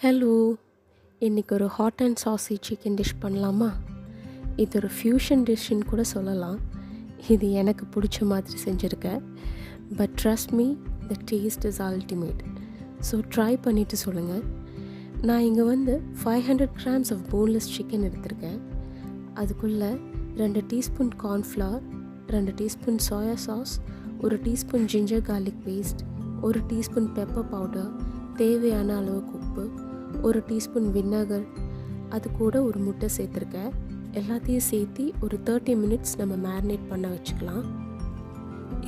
Hello, இன்றைக்கி ஒரு hot and saucy chicken dish பண்ணலாமா? இது ஒரு ஃப்யூஷன் டிஷ்ஷுன்னு கூட சொல்லலாம். இது எனக்கு பிடிச்ச மாதிரி செஞ்சுருக்கேன். But trust me, the taste is ultimate. So try பண்ணிவிட்டு சொல்லுங்கள். நான் இங்கே 500 grams ஆஃப் போன்லெஸ் சிக்கன் எடுத்திருக்கேன். அதுக்குள்ளே 2 teaspoon cornflour, 2 teaspoon soya sauce, 1 teaspoon ginger garlic paste, 1 teaspoon pepper powder, தேவையான அளவுக்கு உப்பு, 1 டீஸ்பூன் வினகர், அது கூட ஒரு முட்டை சேர்த்துருக்கேன். எல்லாத்தையும் சேர்த்து ஒரு 30 minutes நம்ம மேரினேட் பண்ண வச்சுக்கலாம்.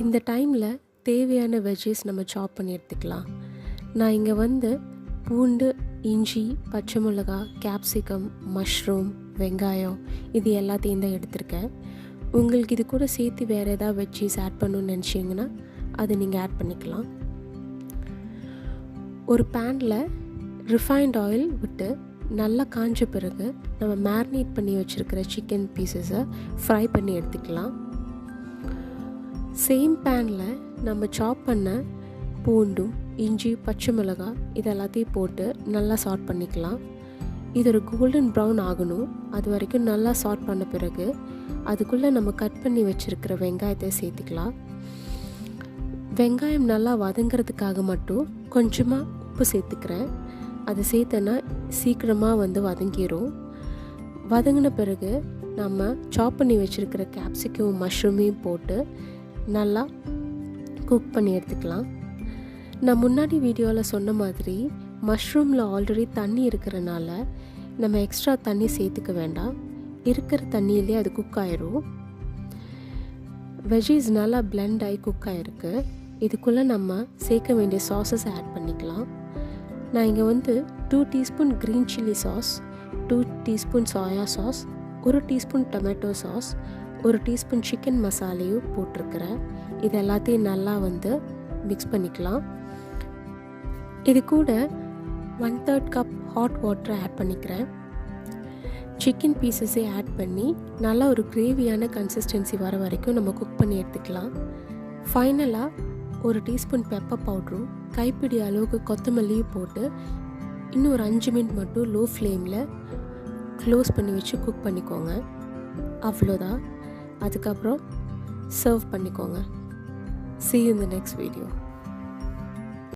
இந்த டைமில் தேவையான வெஜ்ஜஸ் நம்ம சாப் பண்ணி எடுத்துக்கலாம். நான் இங்கே பூண்டு, இஞ்சி, பச்சை மிளகாய், கேப்சிகம், மஷ்ரூம், வெங்காயம் இது எல்லாத்தையும் தான் எடுத்திருக்கேன். உங்களுக்கு இது கூட சேர்த்து வேறு ஏதாவது வெஜ்ஜஸ் ஆட் பண்ணணுன்னு நினச்சிங்கன்னா அதை நீங்கள் ஆட் பண்ணிக்கலாம். ஒரு பேனில் ரிஃபைண்ட் ஆயில் விட்டு நல்லா காஞ்ச பிறகு நம்ம மேரினேட் பண்ணி வச்சுருக்கிற சிக்கன் பீசஸை ஃப்ரை பண்ணி எடுத்துக்கலாம். சேம் பேனில் நம்ம சாப் பண்ண பூண்டும், இஞ்சி, பச்சை மிளகாய் இது எல்லாத்தையும் போட்டு நல்லா சாட் பண்ணிக்கலாம். இது ஒரு கோல்டன் ப்ரௌன் ஆகணும். அது வரைக்கும் நல்லா சாட் பண்ண பிறகு அதுக்குள்ளே நம்ம கட் பண்ணி வச்சுருக்கிற வெங்காயத்தை சேர்த்துக்கலாம். வெங்காயம் நல்லா வதங்கிறதுக்காக மட்டும் கொஞ்சமாக உப்பு சேர்த்துக்கிறேன். அது சேர்த்தனா சீக்கிரமாக வதங்கிடும். வதங்கின பிறகு நம்ம சாப் பண்ணி வச்சுருக்கிற கேப்சிகம், மஷ்ரூமையும் போட்டு நல்லா குக் பண்ணி எடுத்துக்கலாம். நான் முன்னாடி வீடியோவில் சொன்ன மாதிரி மஷ்ரூமில் ஆல்ரெடி தண்ணி இருக்கிறனால நம்ம எக்ஸ்ட்ரா தண்ணி சேர்த்துக்க வேண்டாம். இருக்கிற தண்ணியிலே அது குக் ஆயிரும். வெஜ்ஜீஸ் நல்லா பிளெண்ட் ஆகி குக் ஆகிருக்கு. இதுக்குள்ளே நம்ம சேர்க்க வேண்டிய சாஸஸ் ஆட் பண்ணிக்கலாம். நான் இங்கே 2 teaspoon green chilli sauce, 2 teaspoon soya sauce, 1 teaspoon tomato sauce, 1 teaspoon chicken மசாலையும் போட்டிருக்கிறேன். இது எல்லாத்தையும் நல்லா மிக்ஸ் பண்ணிக்கலாம். இது கூட 1/3 கப் ஹாட் வாட்டரை ஆட் பண்ணிக்கிறேன். சிக்கன் பீசஸே ஆட் பண்ணி நல்லா ஒரு கிரேவியான கன்சிஸ்டன்சி வர வரைக்கும் நம்ம குக் பண்ணி எடுத்துக்கலாம். ஃபைனலாக 1 டீஸ்பூன் பெப்பர் பவுட்ரும், கைப்பிடி அளவுக்கு கொத்தமல்லியும் போட்டு இன்னும் ஒரு 5 minutes மட்டும் லோ ஃப்ளேமில் க்ளோஸ் பண்ணி வச்சு குக் பண்ணிக்கோங்க. அவ்வளோதான். அதுக்கப்புறம் சர்வ் பண்ணிக்கோங்க. See you in the next video.